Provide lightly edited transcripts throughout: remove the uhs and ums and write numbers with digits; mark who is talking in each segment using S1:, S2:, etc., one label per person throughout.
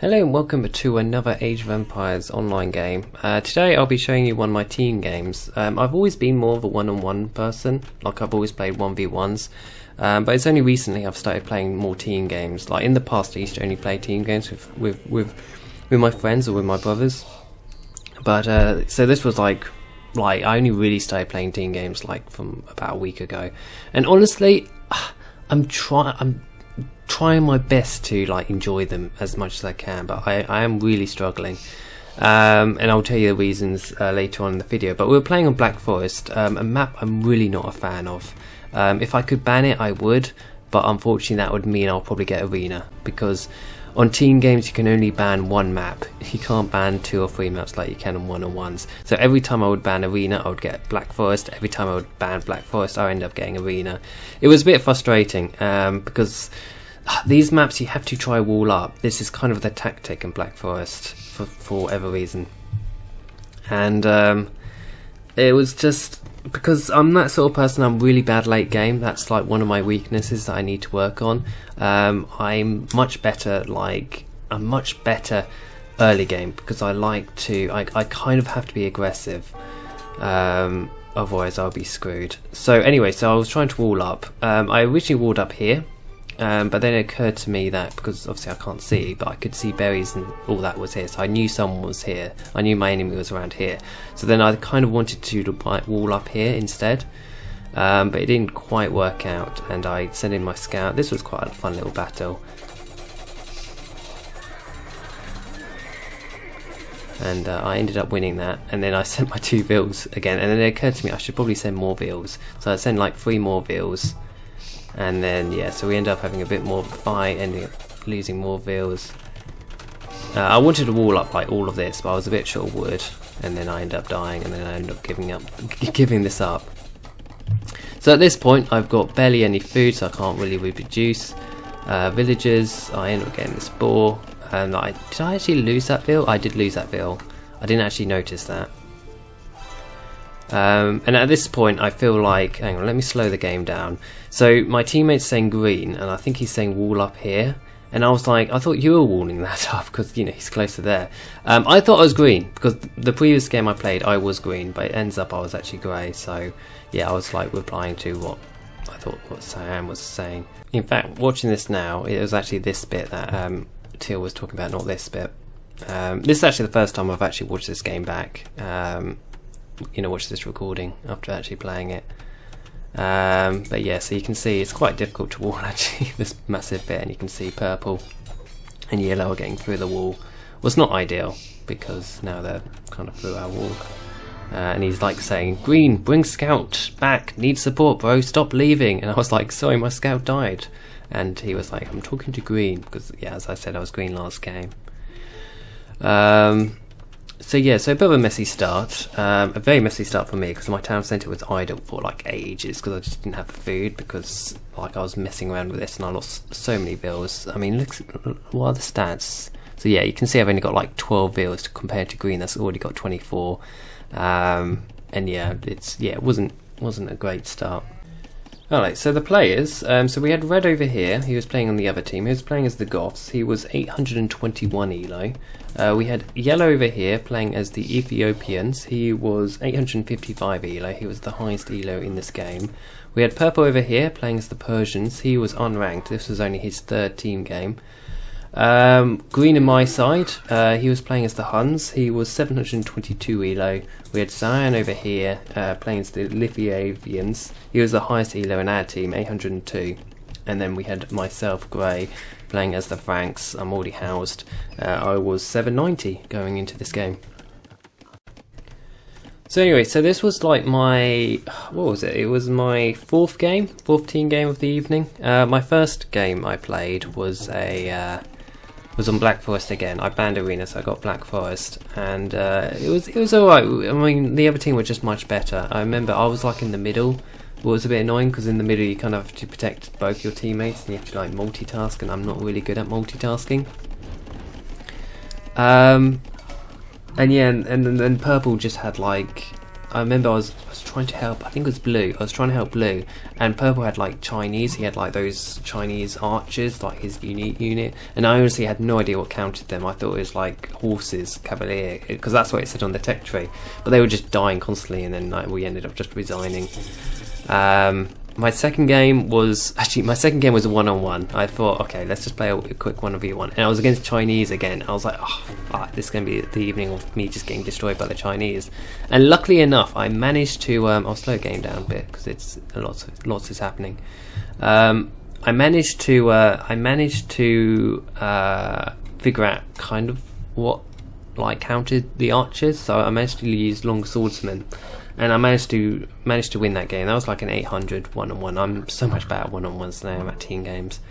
S1: Hello and welcome to another Age of Empires online game. Today I'll be showing you one of my team games. I've always been more of a one-on-one person, like I've always played 1v1s, but it's only recently I've started playing more team games. Like in the past I used to only play team games with my friends or with my brothers, but so this was like I only really started playing team games like from about a week ago, and honestly I'm trying my best to like enjoy them as much as I can, but I am really struggling, and I'll tell you the reasons later on in the video. But we're playing on Black Forest, a map I'm really not a fan of. If I could ban it I would, but unfortunately that would mean I'll probably get Arena, because on team games you can only ban one map. You can't ban 2 or 3 maps like you can on one-on-ones. So every time I would ban Arena I would get Black Forest. Every time I would ban Black Forest I end up getting Arena. It was a bit frustrating because these maps you have to try wall up. This is kind of the tactic in Black Forest for whatever reason, and it was just because I'm that sort of person. I'm really bad late game. That's like one of my weaknesses that I need to work on. I'm much better early game, because I like to I kind of have to be aggressive, otherwise I'll be screwed. So anyway, so I was trying to wall up. I originally walled up here, but then it occurred to me that, because obviously I can't see, but I could see berries and all that was here, so I knew someone was here. I knew my enemy was around here. So then I kind of wanted to wall up here instead, but it didn't quite work out, and I sent in my scout. This was quite a fun little battle, and I ended up winning that. And then I sent my 2 veals again, and then it occurred to me I should probably send more veals, so I sent like 3 more veals. And then yeah, so we end up having a bit more of a fight, ending up losing more veals. I wanted to wall up like all of this, but I was a bit short of wood, and then I ended up dying, and then I ended up giving this up. So at this point I've got barely any food, so I can't really reproduce. Villagers, I end up getting this boar, and did I actually lose that veal? I did lose that veal. I didn't actually notice that. And at this point I feel like, hang on, let me slow the game down. So my teammate's saying green, and I think he's saying wall up here, and I was like, I thought you were walling that up, because you know he's closer there. I thought I was green, because the previous game I played I was green, but it ends up I was actually grey. So yeah, I was like replying to what I thought what Sam was saying. In fact, watching this now, it was actually this bit that Teal was talking about, not this bit. This is actually the first time I've actually watched this game back. You know, watch this recording after actually playing it. But yeah, so you can see it's quite difficult to wall actually, this massive bit, and you can see purple and yellow are getting through the wall. Well, it's not ideal, because now they're kind of through our wall. And he's like saying, green, bring scout back, need support bro, stop leaving. And I was like, sorry, my scout died. And he was like, I'm talking to green, because yeah, as I said, I was green last game. So yeah, so a bit of a messy start, a very messy start for me, because my town centre was idle for like ages, because I just didn't have the food, because like I was messing around with this and I lost so many bills. I mean, look, what are the stats? So yeah, you can see I've only got like 12 bills compared to green that's already got 24, and yeah, it wasn't a great start. Alright, so the players, so we had Red over here, he was playing on the other team, he was playing as the Goths, he was 821 elo. We had Yellow over here playing as the Ethiopians, he was 855 elo, he was the highest elo in this game. We had Purple over here playing as the Persians, he was unranked, this was only his 3rd team game. Green on my side, he was playing as the Huns, he was 722 elo. We had Cyan over here playing as the Lithuanians, he was the highest elo in our team, 802. And then we had myself, Grey, playing as the Franks. I'm already housed. I was 790 going into this game. So anyway, so this was like my, what was it? It was my 4th team game of the evening. My first game I played was on Black Forest again. I banned Arena, so I got Black Forest, and it was alright. I mean, the other team were just much better. I remember I was like in the middle. It was a bit annoying, because in the middle you kind of have to protect both your teammates, and you have to like multitask, and I'm not really good at multitasking. And yeah, and then Purple just had like I remember I was trying to help. I think it was blue. I was trying to help blue, and purple had like Chinese. He had like those Chinese archers, like his unit, and I honestly had no idea what counted them. I thought it was like horses, cavalier, because that's what it said on the tech tree. But they were just dying constantly, and then like we ended up just resigning. My second game was a one-on-one. I thought, okay, let's just play a quick 1v1, and I was against Chinese again. I was like, oh, this is going to be the evening of me just getting destroyed by the Chinese. And luckily enough, I managed to. I'll slow the game down a bit because it's lots is happening. I managed to figure out kind of what like counted the archers. So I managed to use long swordsmen. And I managed to win that game. That was like an 800 one-on-one. I'm so much better at one-on-ones than I am at team games.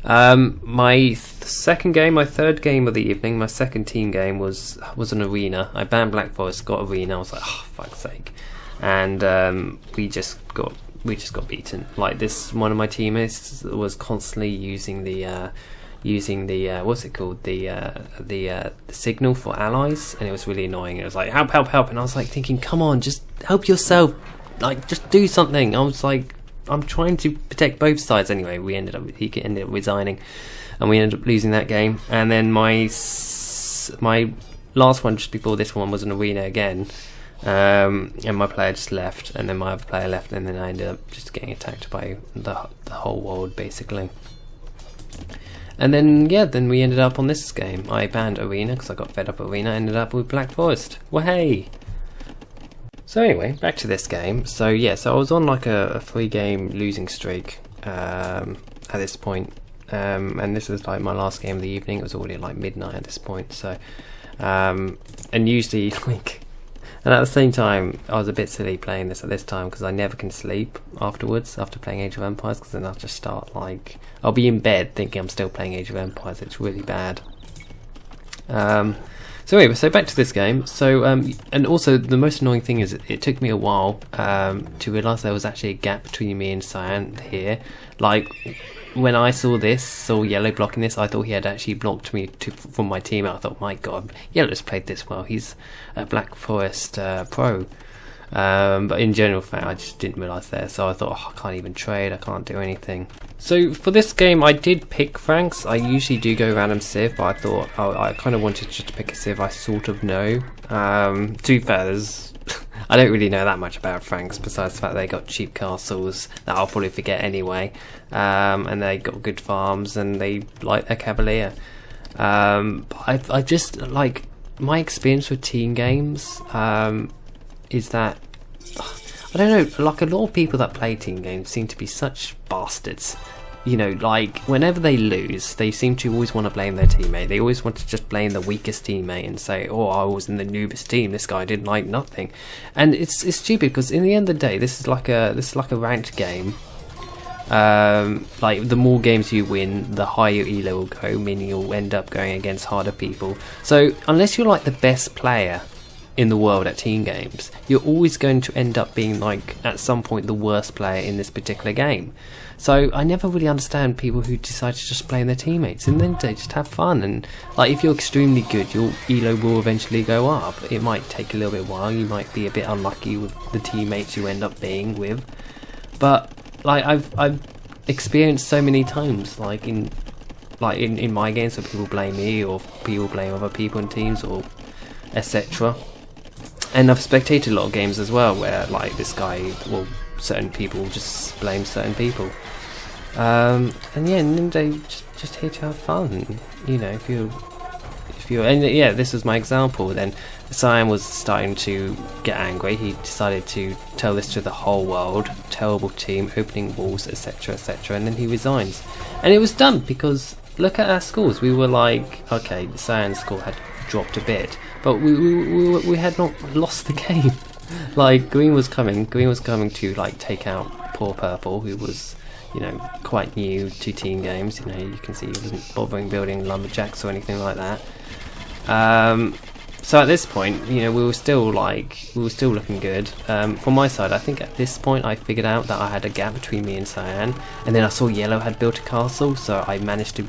S1: My third game of the evening, my second team game was an arena. I banned Black Forest, got arena. I was like, oh, fuck's sake, and we just got beaten. Like this, one of my teammates was constantly using the what's it called, the signal for allies, and it was really annoying. It was like help, and I was like thinking, come on, just help yourself, like just do something. I was like, I'm trying to protect both sides. Anyway, he ended up resigning, and we ended up losing that game. And then my last one just before this one was an arena again, and my player just left, and then my other player left, and then I ended up just getting attacked by the whole world basically. And then, then we ended up on this game. I banned Arena because I got fed up Arena. Ended up with Black Forest. Wahey! So anyway, back to this game. So I was on like a 3-game losing streak at this point. And this was like my last game of the evening. It was already like midnight at this point. So, and usually like... And at the same time, I was a bit silly playing this at this time because I never can sleep afterwards after playing Age of Empires, because then I'll just start like... I'll be in bed thinking I'm still playing Age of Empires. It's really bad. So anyway, so back to this game. So, and also the most annoying thing is it took me a while to realise there was actually a gap between me and Cyan here. Like, when I saw Yellow blocking this, I thought he had actually blocked me from my team. I thought, my god, Yellow's played this well. He's a Black Forest pro. But in general fact, I just didn't realise there. So I thought, I can't even trade, I can't do anything. So for this game, I did pick Franks. I usually do go random Civ, but I thought I kind of wanted just to pick a Civ I sort of know. To be fair, I don't really know that much about Franks, besides the fact they got cheap castles that I'll probably forget anyway, and they got good farms, and they like their cavalier. But I just like my experience with team games is that I don't know, like a lot of people that play team games seem to be such bastards. You know, like, whenever they lose, they seem to always want to blame their teammate. They always want to just blame the weakest teammate and say, oh, I was in the noobest team, this guy did like nothing. And it's stupid, because in the end of the day, this is like a ranked game. Like, the more games you win, the higher your elo will go, meaning you'll end up going against harder people. So, unless you're like the best player in the world at team games, you're always going to end up being like at some point the worst player in this particular game. So I never really understand people who decide to just blame their teammates, and then they just have fun. And like, if you're extremely good, your elo will eventually go up. It might take a little bit while, you might be a bit unlucky with the teammates you end up being with, but like I've experienced so many times, like in my games, where people blame me or people blame other people in teams or etc. And I've spectated a lot of games as well where like this guy, well, certain people just blame certain people, and then they just here to have fun. You know, if you're and this was my example. Then Cyan was starting to get angry. He decided to tell this to the whole world: terrible team, opening walls, etc., etc. And then he resigns, and it was done because look at our scores. We were like, okay, the Cyan's score had dropped a bit, but we had not lost the game. Like, green was coming to like take out poor purple, who was, you know, quite new to team games. You know, you can see he wasn't bothering building lumberjacks or anything like that. So at this point, you know, we were still looking good. From my side, I think at this point I figured out that I had a gap between me and Cyan, and then I saw Yellow had built a castle, so I managed to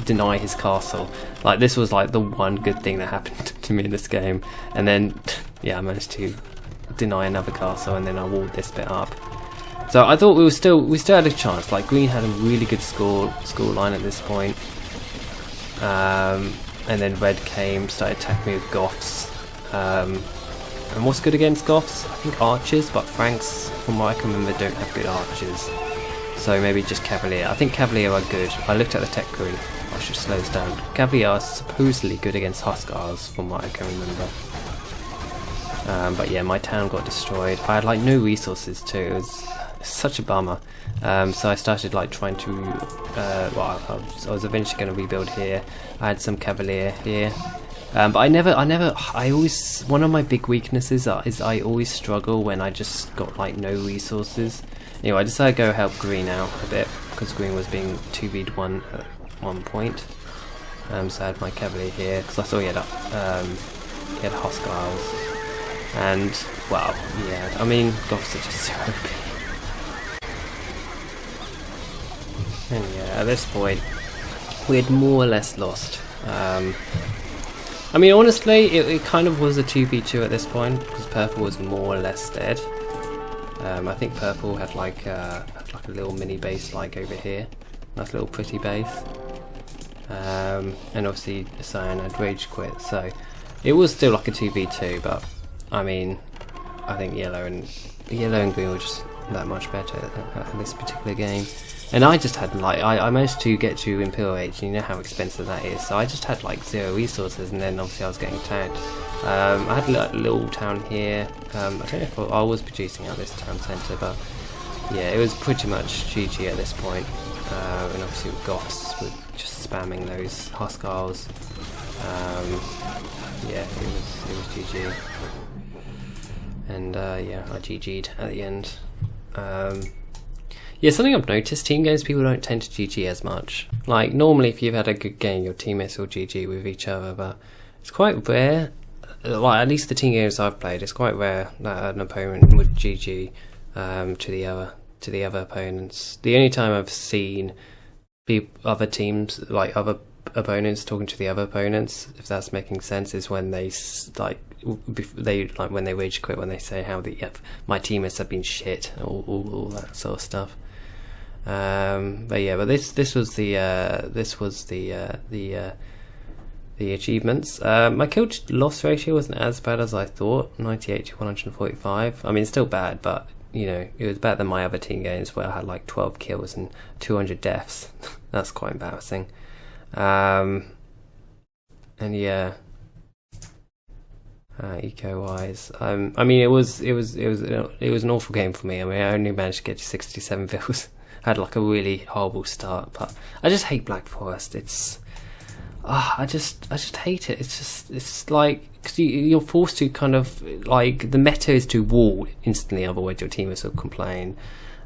S1: deny his castle. Like, this was like the one good thing that happened to me in this game. And then I managed to deny another castle, and then I walled this bit up. So I thought we still had a chance. Like green had a really good score line at this point, and then red came, started attacking me with Goths. And what's good against Goths? I think archers, but Franks, from what I can remember, don't have good archers. So maybe just Cavalier. I think Cavalier are good. I looked at the tech tree. I should slow this down. Cavalier are supposedly good against Huskars, from what I can remember. But yeah, my town got destroyed. I had like no resources too. It was such a bummer. So I started like trying to. Well, I was eventually going to rebuild here. I had some Cavalier here. But I always, one of my big weaknesses is I always struggle when I just got like no resources. Anyway, I decided to go help green out a bit, because green was being 2v1 at one point. So I had my Cavalier here, because I saw he had Huskars. And, well, yeah, I mean, Goths are just so OP. And yeah, at this point, we had more or less lost. I mean, honestly, it kind of was a 2v2 at this point, because purple was more or less dead. I think purple had like a little mini base like over here, nice little pretty base. And obviously cyan had rage quit, so it was still like a 2v2. But I mean, I think yellow and green were just that much better at this particular game. And I just had like I managed to get to Imperial Age, and you know how expensive that is. So I just had like 0 resources, and then obviously I was getting attacked. I had a little town here. I don't know if I was producing out this town centre, but yeah, it was pretty much GG at this point. And obviously Goths were just spamming those Huskars. Yeah, it was GG. And yeah, I GG'd at the end. Yeah, something I've noticed, team games, people don't tend to GG as much. Like, normally if you've had a good game, your teammates will GG with each other, but it's quite rare, well, at least the team games I've played, it's quite rare that an opponent would GG to the other opponents. The only time I've seen other teams, like other opponents talking to the other opponents, if that's making sense, is when they when they rage quit, when they say how my teammates have been shit, all that sort of stuff. But yeah, but this was the achievements. My kill loss ratio wasn't as bad as I thought, 98 to 145. I mean, it's still bad, but you know, it was better than my other team games where I had like 12 kills and 200 deaths. That's quite embarrassing. And yeah, eco wise, I mean, it was an awful game for me. I mean, I only managed to get to 67 kills. I had like a really horrible start, but I just hate Black Forest. It's I just hate it. It's like, because you're forced to kind of, like, the meta is to wall instantly, otherwise your teammates will complain.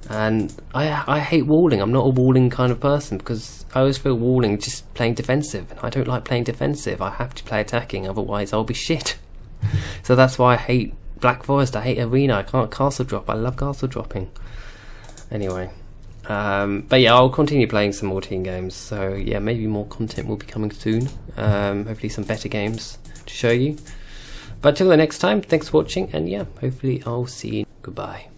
S1: And I hate walling. I'm not a walling kind of person, because I always feel walling just playing defensive, and I don't like playing defensive. I have to play attacking, otherwise I'll be shit. So that's why I hate Black Forest. I hate Arena. I can't castle drop. I love castle dropping. Anyway, but yeah, I'll continue playing some more team games. So yeah, maybe more content will be coming soon. Hopefully some better games to show you. But till the next time, thanks for watching, and yeah, hopefully I'll see you. Goodbye.